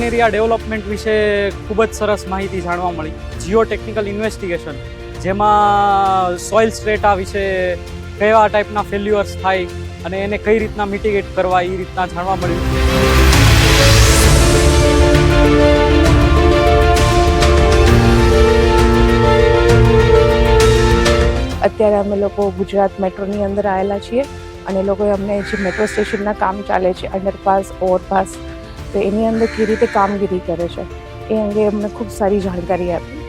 Area development વિશે ખૂબ જ સરસ માહિતી જાણવા મળી. જીઓ ટેકનિકલ ઇન્વેસ્ટિગેશન, જેમાં સોઇલ સ્ટ્રેટા વિશે કયા ટાઈપના ફેલ્યુઅર્સ થાય અને એને કઈ રીતના મિટિગેટ કરવા એ રીતના જાણવા મળ્યું. અત્યારે અમે લોકો ગુજરાત મેટ્રોની અંદર આવેલા છીએ અને એ લોકોએ અમને જે મેટ્રો સ્ટેશનના કામ ચાલે છે, અંડરપાસ, ઓવરપાસ, તો એની અંદર કેવી રીતે કામગીરી કરે છે એ અંગે અમને ખૂબ સારી જાણકારી આપી.